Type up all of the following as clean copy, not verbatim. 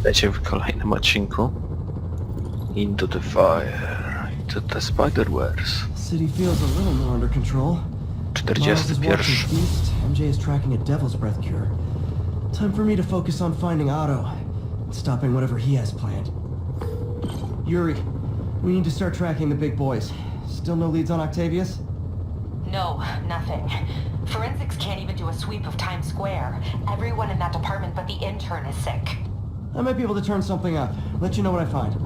Witajcie w kolejnym odcinku. Into the fire, into the spider-verse. City feels a little more under control. 41. MJ is tracking a devil's breath cure. Time for me to focus on finding Otto and stopping whatever he has planned. Yuri, we need to start tracking the big boys. Still no leads on Octavius? No, nothing. Forensics can't even do a sweep of Times Square. Everyone in that department but the intern is sick. I might be able to turn something up. Let you know what I find.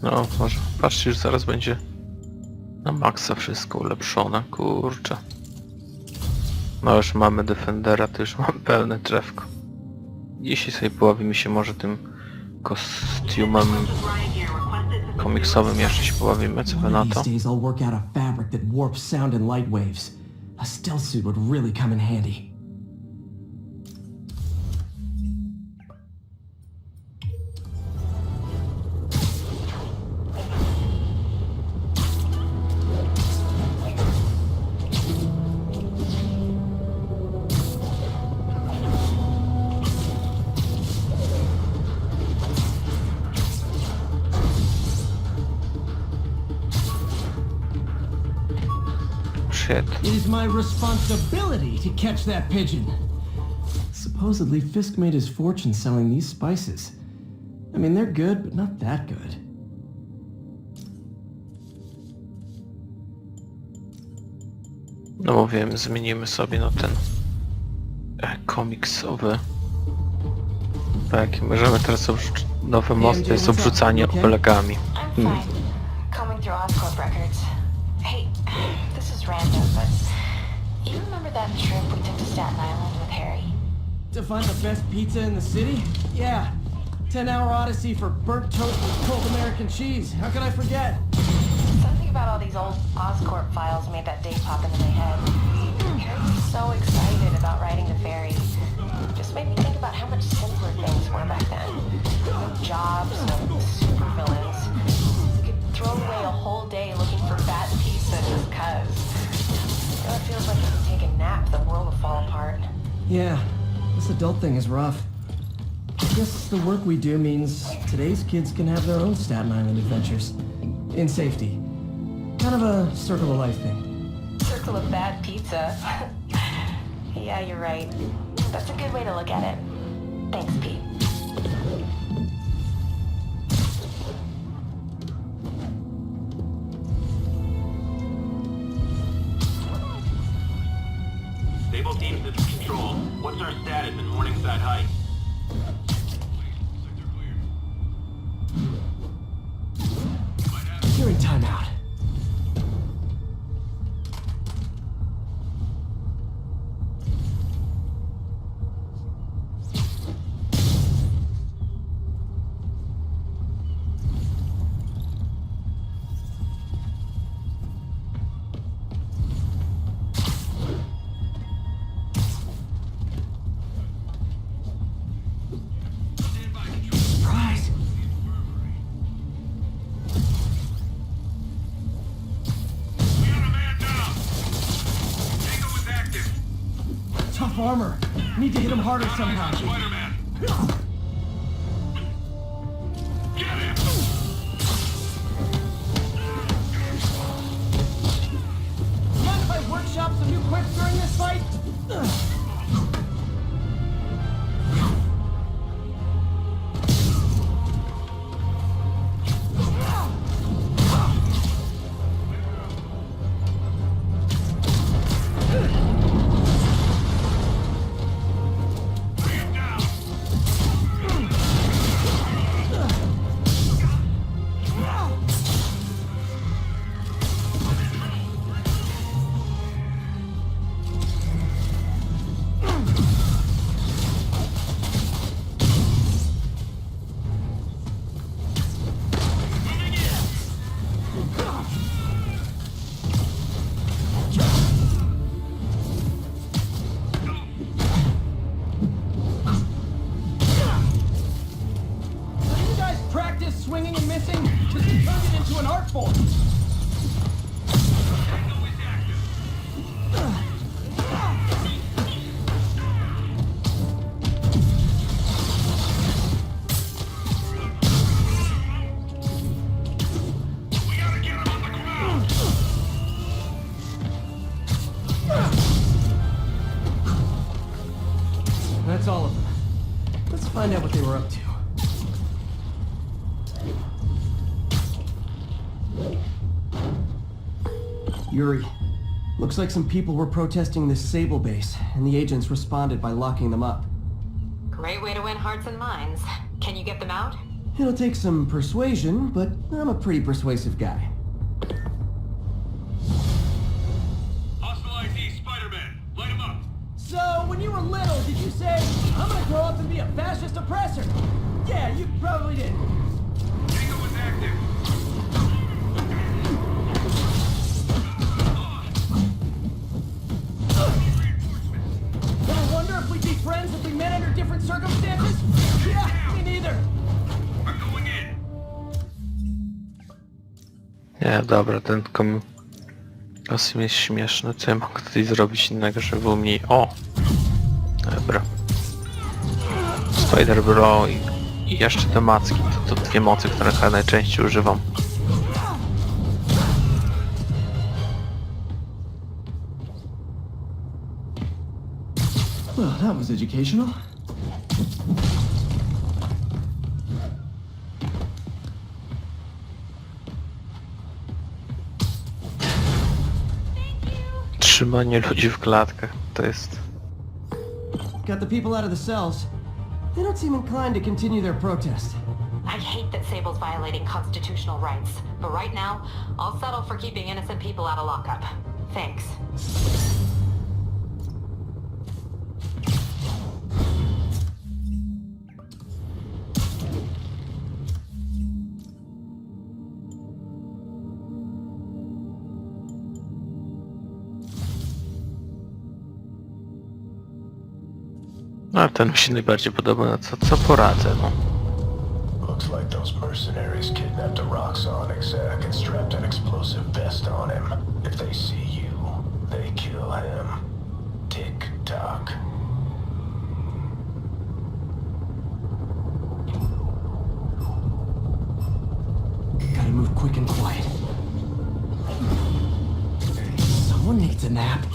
No, może patrzcie, już zaraz będzie na maksa wszystko ulepszone, kurczę. No już mamy Defendera, to już mamy pełne drzewko. Dzisiaj sobie poławimy się może tym kostiumem komiksowym, jeszcze się poławimy, co wy na to? These days I'll work out a fabric that warps sound and light waves. A stealth suit would really come in handy. It is my responsibility to catch that pigeon. Supposedly, Fisk made his fortune selling these spices. I mean, they're good, but not that good. No mówiłem, zmienimy sobie no ten komiksowy. Tak, możemy teraz nowy most jest obrzucanie obelgami. I'm fine. Combing through Oscorp records. Hey, this is random, but you remember that trip we took to Staten Island with Harry? To find the best pizza in the city? Yeah. 10-hour odyssey for burnt toast with cold American cheese. How could I forget? Something about all these old Oscorp files made that day pop into my head. Harry was so excited about riding the ferry. Just made me think about how much simpler things were back then. No jobs, no supervillains. We could throw away a whole day looking for bad pizza just cuz. You know, it feels like if you take a nap, the world will fall apart. Yeah, this adult thing is rough. I guess the work we do means today's kids can have their own Staten Island adventures. In safety. Kind of a circle of life thing. Circle of bad pizza. Yeah, you're right. That's a good way to look at it. Thanks, Pete. Stable team to control. What's our status in Morningside Heights? During timeout. Surprise! We got a man down. Tango was active. Tough armor. Need to hit him harder somehow. Spider-Man. Get him! Mind if I workshop some new quips during this fight? Bring him down. swinging and missing, just turned it into an art form. Tango is active. up to. Yuri, looks like some people were protesting this Sable base, and the agents responded by locking them up. Great way to win hearts and minds. Can you get them out? It'll take some persuasion, but I'm a pretty persuasive guy. Hostile ID, Spider-Man. Light him up. So, when you were little, did you say, I'm gonna grow up and be a fascist oppressor? Yeah, you probably did. Tango is active. Ever wonder if we'd be friends if we met under different circumstances? Yeah, me neither. I'm going in. Nie, dobra, ten kostium jest śmieszny. Co ja mogę tutaj zrobić innego, żeby było mniej... O! Dobra. Spider Bro i jeszcze te macki. To dwie mocy, które chyba najczęściej używam. Well, that was educational. Trzymanie ludzi w klatkach to jest... Got the people out of the cells. They don't seem inclined to continue their protest. I hate that Sable's violating constitutional rights, but right now, I'll settle for keeping innocent people out of lockup. Thanks. No, ten mi się najbardziej podoba, na co poradzę, no. Looks like those mercenaries kidnapped a Roxxon exec and strapped an explosive vest on him. If they see you, they kill him. Tick-tock. Gotta move quick and quiet. Someone needs a nap.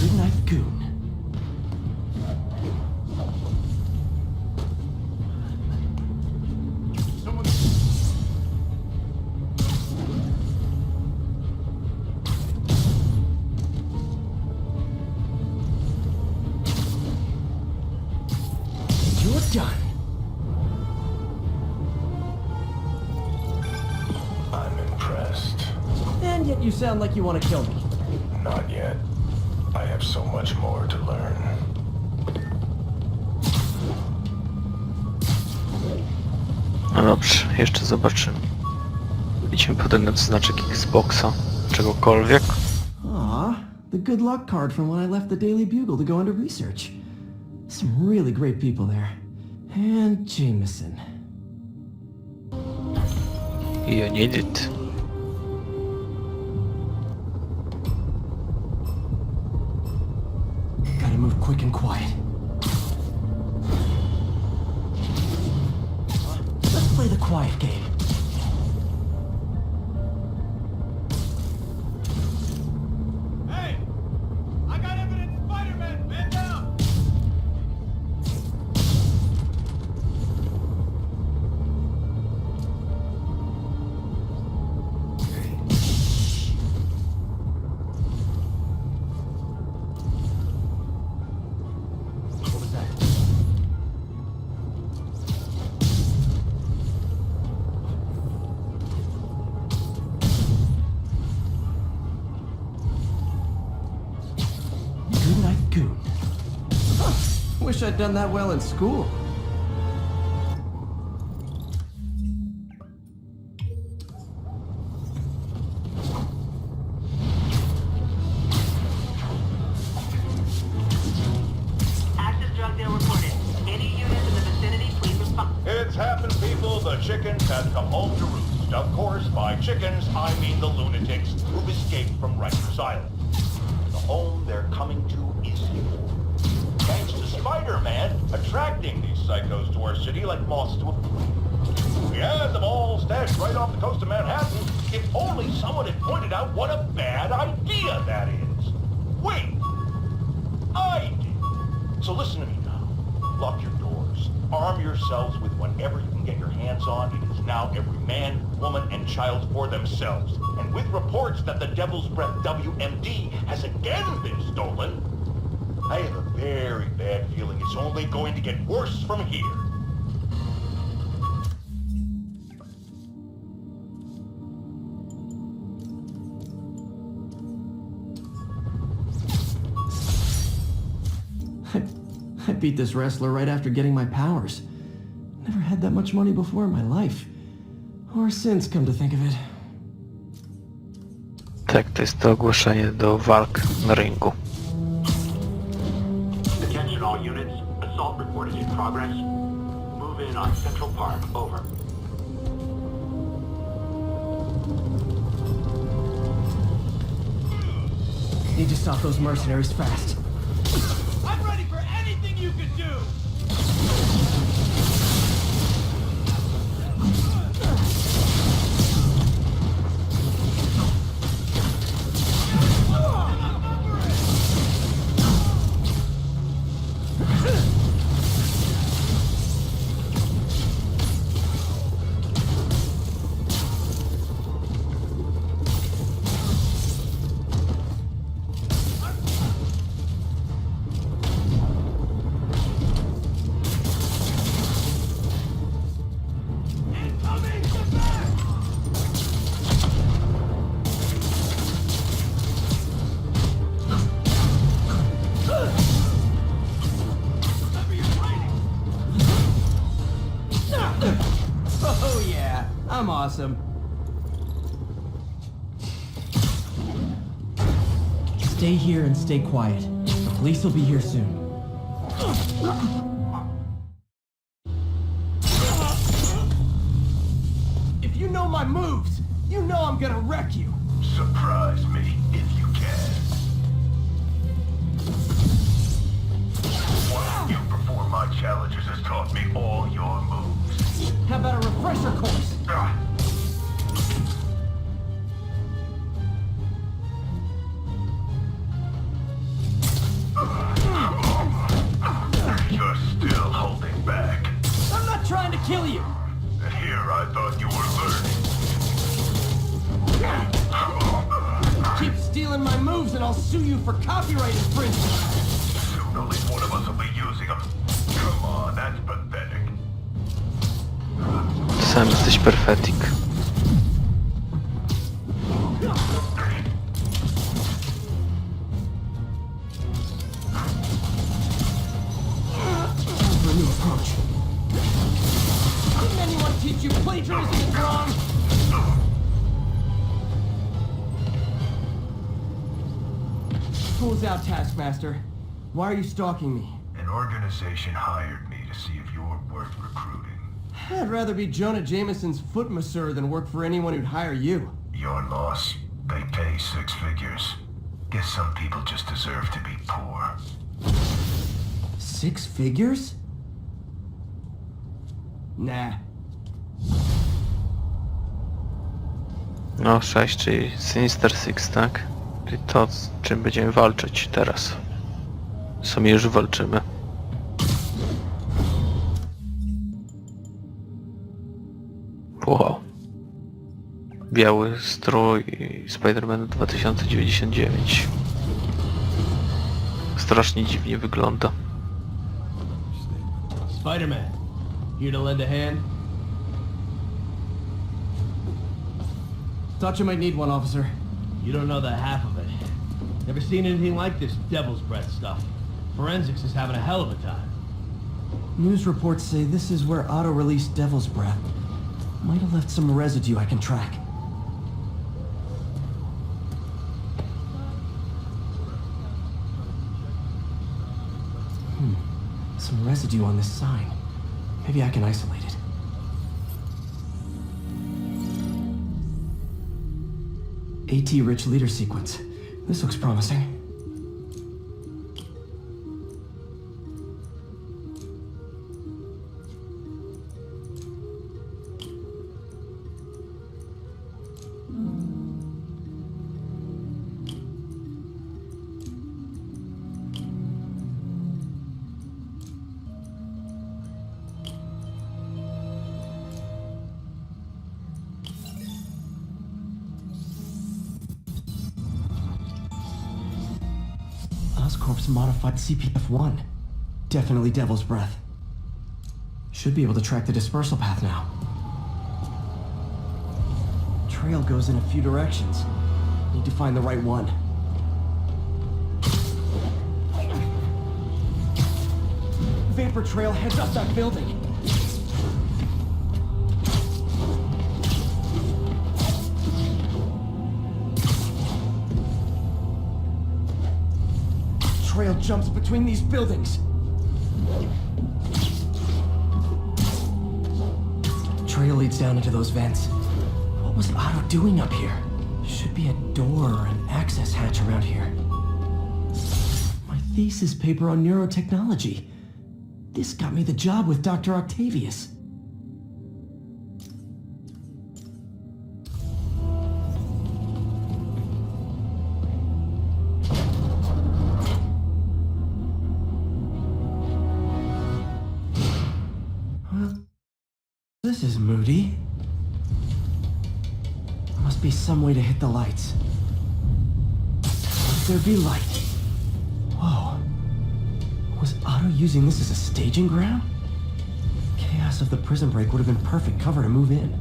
Good night, Goon. You're done. I'm impressed. And yet you sound like you want to kill me. Not yet. I have so much more to learn. No dobrze, jeszcze zobaczymy. Widzimy potem znaczek Xboxa, czegokolwiek. Aw, the good luck card from when I left the Daily Bugle to go into research. Some really great people there. And Jameson. You need it. Gotta move quick and quiet. Let's play the quiet game. Hey! I got evidence, Spider-Man! Man down! What was that? Good night, Goon. Huh. Wish I'd done that well in school. chickens has come home to roost. Of course, by chickens, I mean the lunatics who've escaped from Rikers Island. The home they're coming to is here. Thanks to Spider-Man attracting these psychos to our city like moths to a flame. We had them all stashed right off the coast of Manhattan, if only someone had pointed out what a bad idea that is. Wait! I did. So listen to me now. Lock your doors. Arm yourselves with whatever you can get your hands on. It is now every man, woman, and child for themselves. And with reports that the Devil's Breath WMD has again been stolen, I have a very bad feeling it's only going to get worse from here. I beat this wrestler right after getting my powers. Never had that much money before in my life. Or since, come to think of it. Tak, to jest to ogłoszenie do walk na ringu. Attention all units. Assault reported in progress. Move in on Central Park. Over. Need to stop those mercenaries fast. I'm ready for anything you can do! Oh yeah, I'm awesome. Stay here and stay quiet. The police will be here soon. If you know my moves, you know I'm gonna wreck you. Surprise me if you can. Watching you perform my challenges has taught me all your moves. How about a refresher course? You're still holding back. I'm not trying to kill you. And here I thought you were learning. Keep stealing my moves and I'll sue you for copyright infringement. Soon only one of us will be using them. Come on, that's pathetic. Sam jesteś perfetik. For a new approach. Didn't anyone teach you plagiarism is wrong? Pulls out, Taskmaster. Why are you stalking me? An organization hired me to see if you're worth recruiting. I'd rather be Jonah Jameson's foot masseur than work for anyone who'd hire you. Your loss. They pay 6 figures. Guess some people just deserve to be poor. 6 figures? Nah. No 6, czyli Sinister Six, tak? Czyli to, z czym będziemy walczyć teraz. W sumie już walczymy. Wow. Biały strój Spider-Man 2099. Strasznie dziwnie wygląda. Spider-Man, here to lend a hand? Thought you might need one, officer. You don't know the half of it. Never seen anything like this devil's breath stuff. Forensics is having a hell of a time. News reports say this is where Otto released Devil's Breath. Might have left some residue I can track. Some residue on this sign. Maybe I can isolate it. AT-rich leader sequence. This looks promising. Oscorp's modified CPF-1. Definitely Devil's Breath. Should be able to track the dispersal path now. Trail goes in a few directions. Need to find the right one. Vapor trail heads up that building. Trail jumps between these buildings. Trail leads down into those vents. What was Otto doing up here? Should be a door or an access hatch around here. My thesis paper on neurotechnology. This got me the job with Dr. Octavius. This is moody. Must be some way to hit the lights. Would there be light? Whoa. Was Otto using this as a staging ground? Chaos of the prison break would have been perfect cover to move in.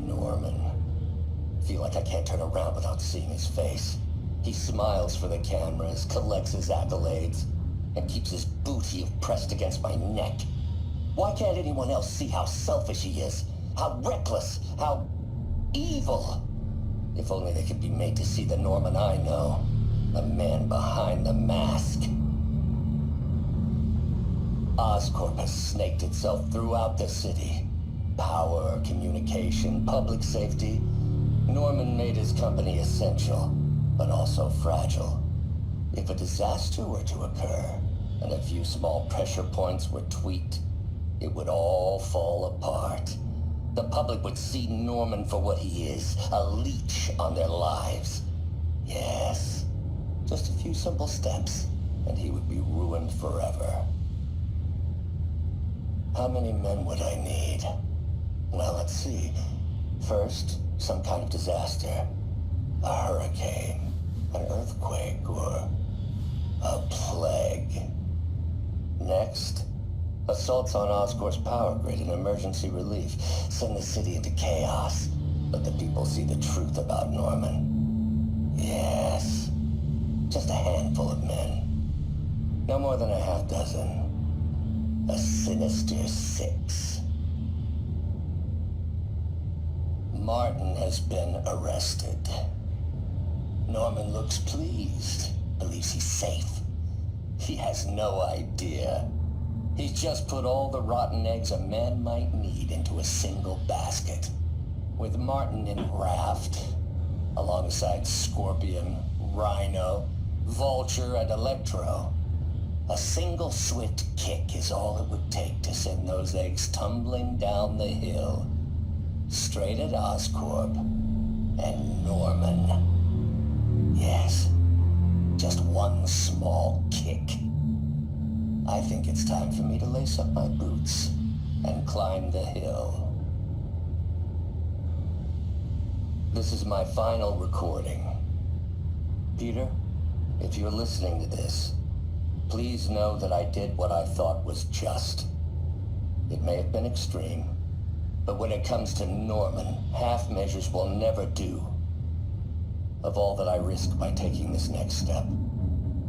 Norman. Feel like I can't turn around without seeing his face. He smiles for the cameras, collects his accolades, and keeps his boot heel pressed against my neck. Why can't anyone else see how selfish he is? How reckless? How evil? If only they could be made to see the Norman I know. The man behind the mask. Oscorp has snaked itself throughout the city. Power, communication, public safety. Norman made his company essential, but also fragile. If a disaster were to occur, and a few small pressure points were tweaked, it would all fall apart. The public would see Norman for what he is, a leech on their lives. Yes, just a few simple steps, and he would be ruined forever. How many men would I need? Well, let's see. First, some kind of disaster. A hurricane, an earthquake, or a plague. Next, assaults on Oscorp's power grid and emergency relief send the city into chaos. Let the people see the truth about Norman. Yes, just a handful of men. No more than a half dozen. A sinister 6. Martin has been arrested. Norman looks pleased, believes he's safe. He has no idea. He's just put all the rotten eggs a man might need into a single basket. With Martin in raft, alongside Scorpion, Rhino, Voucher, and Electro. A single swift kick is all it would take to send those eggs tumbling down the hill. Straight at Oscorp and Norman. Yes, just one small kick. I think it's time for me to lace up my boots and climb the hill. This is my final recording. Peter, if you're listening to this, please know that I did what I thought was just. It may have been extreme, but when it comes to Norman, half measures will never do. Of all that I risk by taking this next step,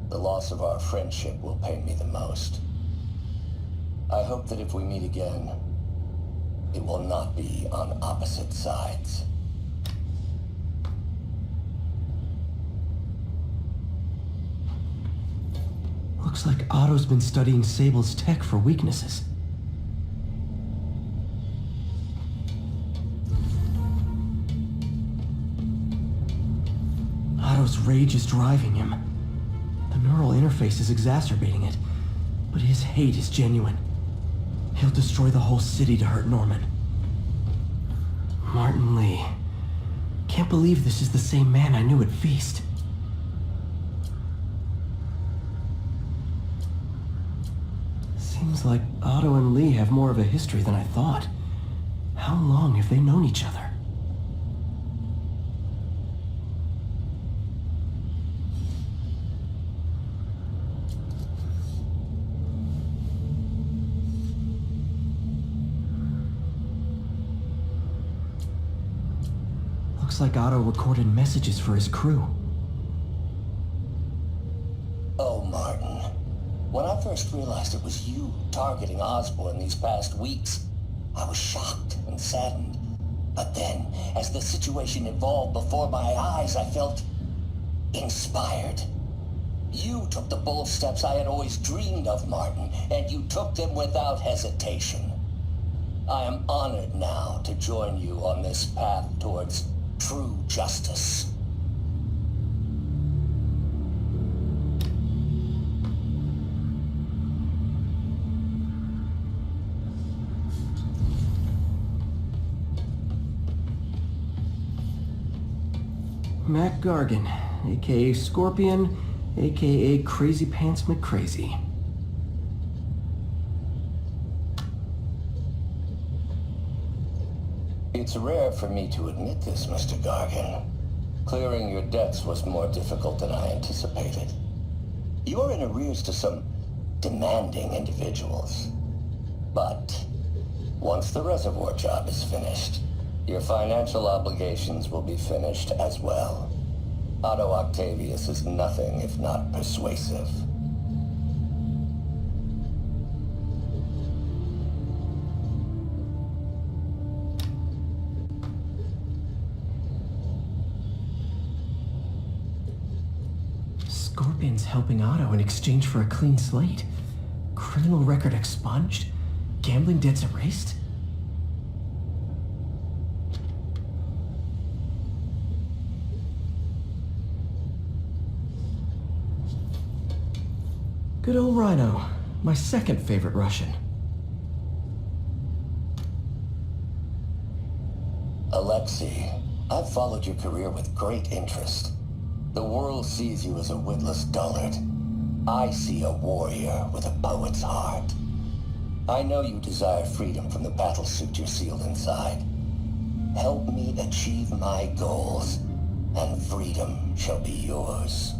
the loss of our friendship will pain me the most. I hope that if we meet again, it will not be on opposite sides. Looks like Otto's been studying Sable's tech for weaknesses. Otto's rage is driving him. The neural interface is exacerbating it, but his hate is genuine. He'll destroy the whole city to hurt Norman. Martin Lee. Can't believe this is the same man I knew at Feast. Seems like Otto and Lee have more of a history than I thought. How long have they known each other? Looks like Otto recorded messages for his crew. Oh, Martin. When I first realized it was you targeting Osborn these past weeks, I was shocked and saddened. But then, as the situation evolved before my eyes, I felt inspired. You took the bold steps I had always dreamed of, Martin, and you took them without hesitation. I am honored now to join you on this path towards true justice. Mac Gargan, aka Scorpion, aka Crazy Pants McCrazy. It's rare for me to admit this, Mr. Gargan. Clearing your debts was more difficult than I anticipated. You're in arrears to some demanding individuals. But once the reservoir job is finished, your financial obligations will be finished as well. Otto Octavius is nothing if not persuasive. Scorpion's helping Otto in exchange for a clean slate. Criminal record expunged? Gambling debts erased? Good old Rhino, my second favorite Russian. Alexei, I've followed your career with great interest. The world sees you as a witless dullard. I see a warrior with a poet's heart. I know you desire freedom from the battlesuit you're sealed inside. Help me achieve my goals, and freedom shall be yours.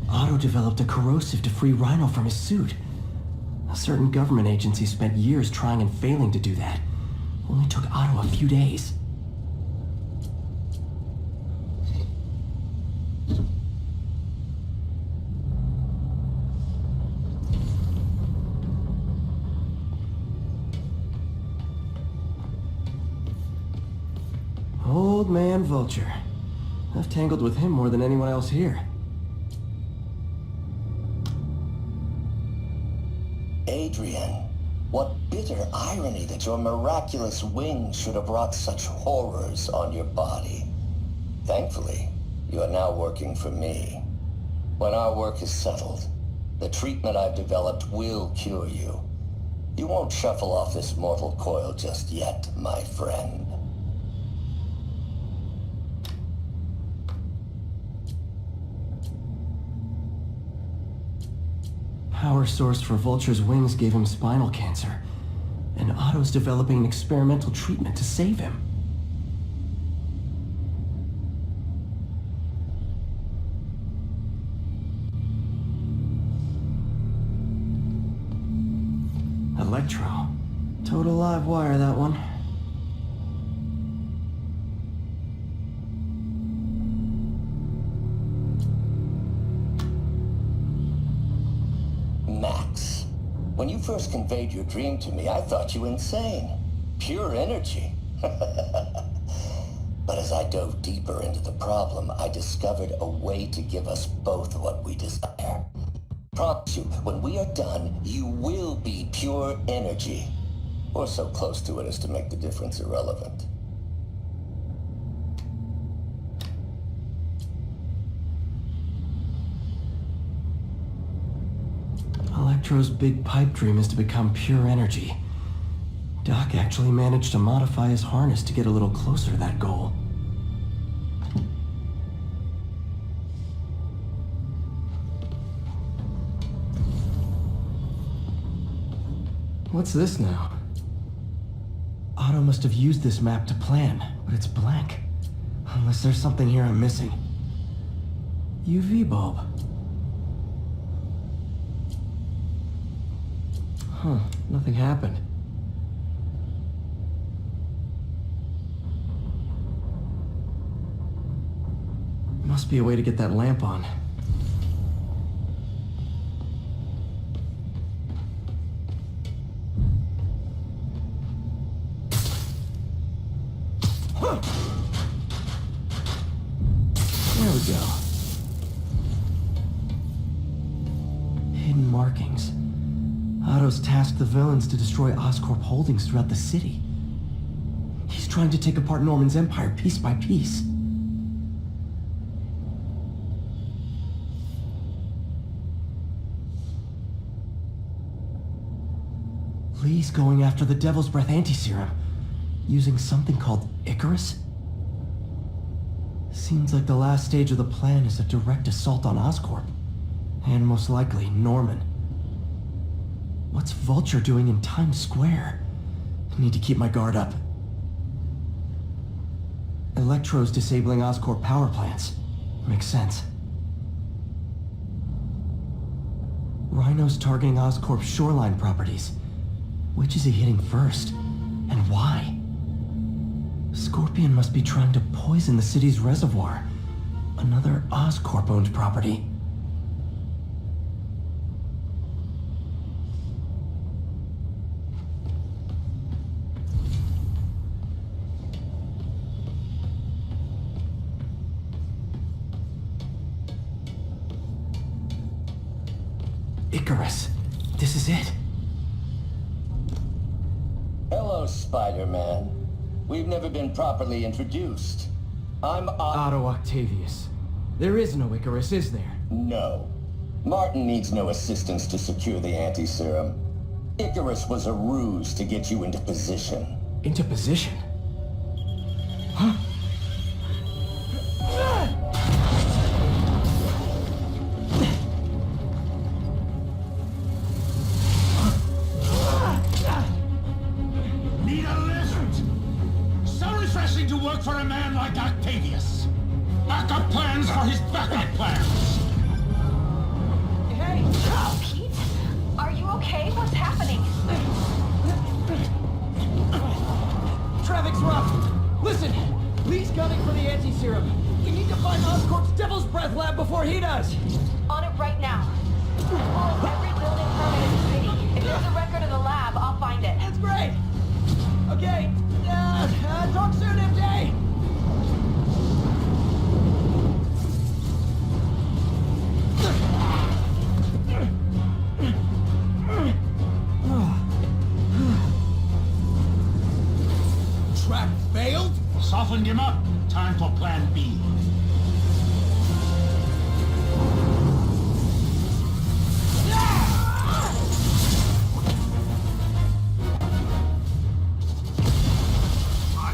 Otto developed a corrosive to free Rhino from his suit. A certain government agency spent years trying and failing to do that. Only took Otto a few days. Old man Vulture. I've tangled with him more than anyone else here. Adrian, what bitter irony that your miraculous wings should have wrought such horrors on your body. Thankfully, you are now working for me. When our work is settled, the treatment I've developed will cure you. You won't shuffle off this mortal coil just yet, my friend. Power source for Vulture's wings gave him spinal cancer, and Otto's developing an experimental treatment to save him. Electro. Total live wire, that one. Max, when you first conveyed your dream to me, I thought you insane. Pure energy. But as I dove deeper into the problem, I discovered a way to give us both what we desire. Promise you, when we are done, you will be pure energy. Or so close to it as to make the difference irrelevant. Electro's big pipe dream is to become pure energy. Doc actually managed to modify his harness to get a little closer to that goal. What's this now? Otto must have used this map to plan, but it's blank. Unless there's something here I'm missing. UV bulb. Huh, nothing happened. Must be a way to get that lamp on. There we go. Hidden markings. Otto's tasked the villains to destroy Oscorp holdings throughout the city. He's trying to take apart Norman's empire piece by piece. Lee's going after the Devil's Breath anti-serum, using something called Icarus? Seems like the last stage of the plan is a direct assault on Oscorp. And most likely, Norman. What's Voucher doing in Times Square? I need to keep my guard up. Electro's disabling Oscorp power plants. Makes sense. Rhino's targeting Oscorp's shoreline properties. Which is he hitting first? And why? Scorpion must be trying to poison the city's reservoir. Another Oscorp-owned property. Icarus. This is it. Hello, Spider-Man. We've never been properly introduced. I'm Otto Octavius. There is no Icarus, is there? No. Martin needs no assistance to secure the anti-serum. Icarus was a ruse to get you into position. Into position? Huh? Need a lift? So refreshing to work for a man like Octavius. Backup plans for his backup plans. Hey! Pete? Are you okay? What's happening? Traffic's rough. Listen, Lee's gunning for the anti-serum. We need to find Oscorp's Devil's Breath lab before he does. On it right now. Pull every building permit in the city. If there's a record of the lab, I'll find it. That's great. Okay. Talk soon, MJ. Trap failed? Softened him up. Time for plan B.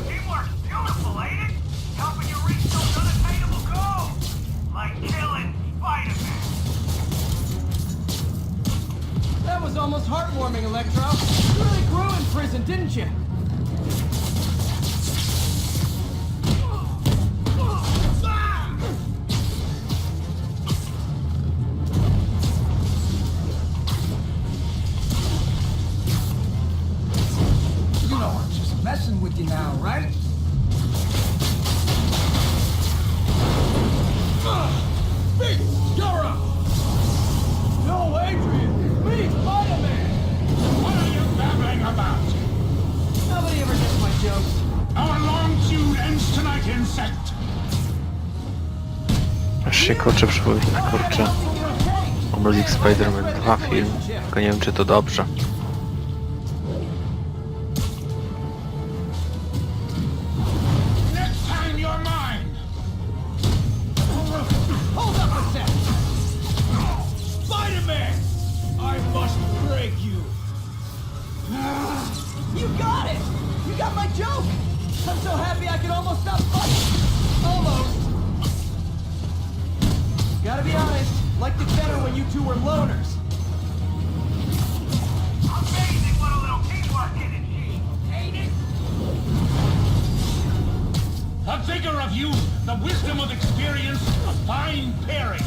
Teamwork's beautiful, ain't it? Helping you reach those unattainable goals. Like killing Spider-Man. That was almost heartwarming, Electro. You really grew in prison, didn't you? You know I'm just messing with you now, right? Big Dora! No, Adrian! Me, Spider-Man! What are you babbling about? Nobody ever gets my jokes. Our long feud ends tonight, insect. Aż się kurczę przypomina, kurczę. Amazing Spider-Man 2 film, tylko nie wiem czy to dobrze. Next time you're mine! Hold up a sec! Spider-Man! I must break you! You got it! You got my joke! I'm so happy I can almost stop fighting! Almost! Gotta be honest, liked it better when you two were loners. Amazing what a little teamwork can achieve, ain't it? A vigor of youth, the wisdom of experience, a fine pairing.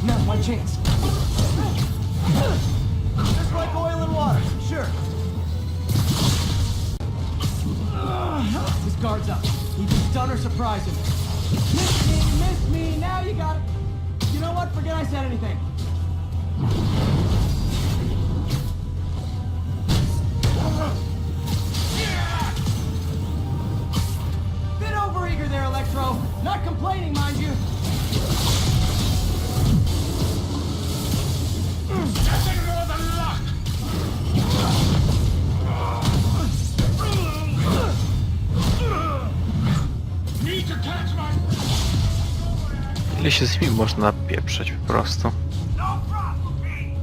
Now's my chance. Just like oil and water, sure. His guard's up. He can stun or surprise him. Miss me, now you got it. You know what? Forget I said anything. Bit overeager there, Electro. Not complaining, mind you. Nothing more than luck! Need to catch my... Ile się z nim można pieprzeć po prostu. No problem, Pete!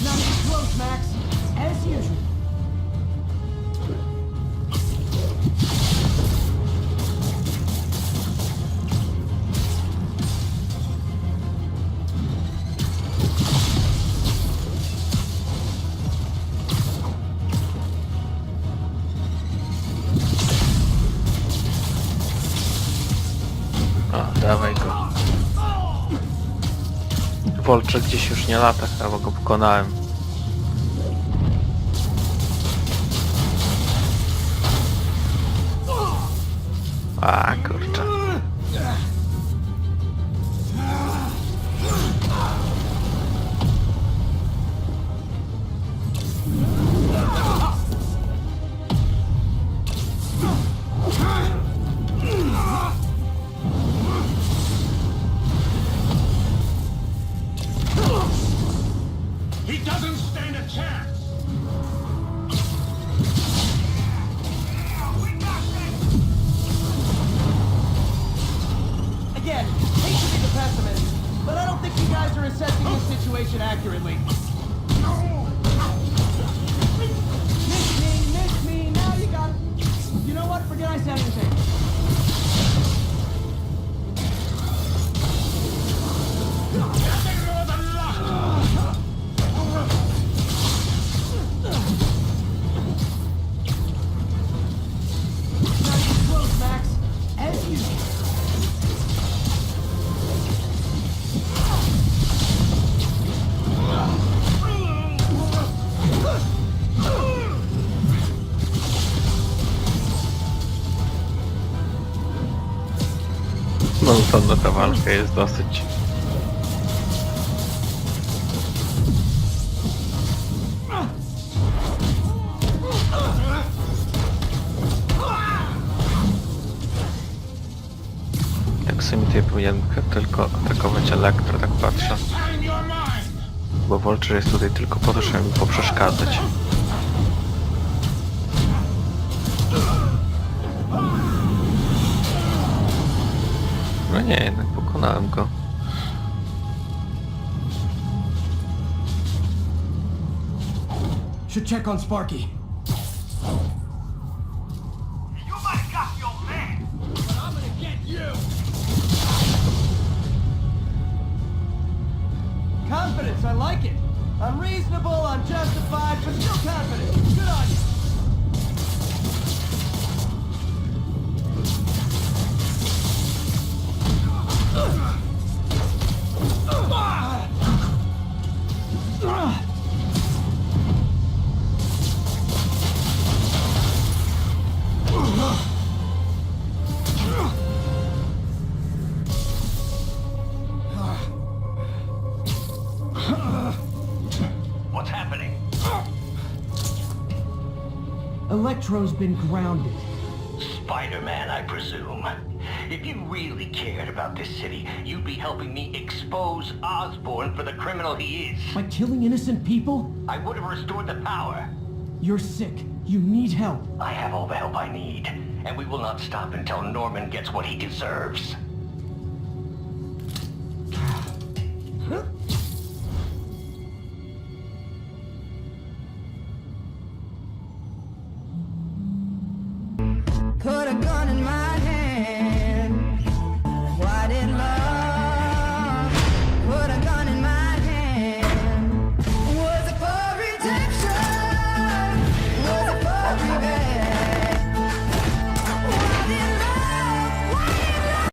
Not even close, Max. As usual. O, dawaj go. Voucher gdzieś już nie lata, albo go pokonałem. A kurczę. He doesn't stand a chance! Again, hate to be the pessimist, but I don't think you guys are assessing the situation accurately. Miss me, now you got it. You know what? Forget I said anything. Nothing more than luck! Not even close, Max. As usual. Monotonna ta walka jest dosyć. Tak w sumie tutaj powinien tylko atakować Electro, tak patrzę. Next time you're mine! Bo Voucher jest tutaj tylko po to, żeby mi poprzeszkadzać. No nie, jednak pokonałem go. Should check on Sparky. You might have got your man, but I'm gonna get you! Confidence, I like it. I'm reasonable, I'm justified, but still confident. Good on you. What's happening? Electro's been grounded. Spider-Man, I presume. If you really cared about this city, you'd be helping me expose Osborn for the criminal he is. By killing innocent people? I would have restored the power. You're sick. You need help. I have all the help I need, and we will not stop until Norman gets what he deserves.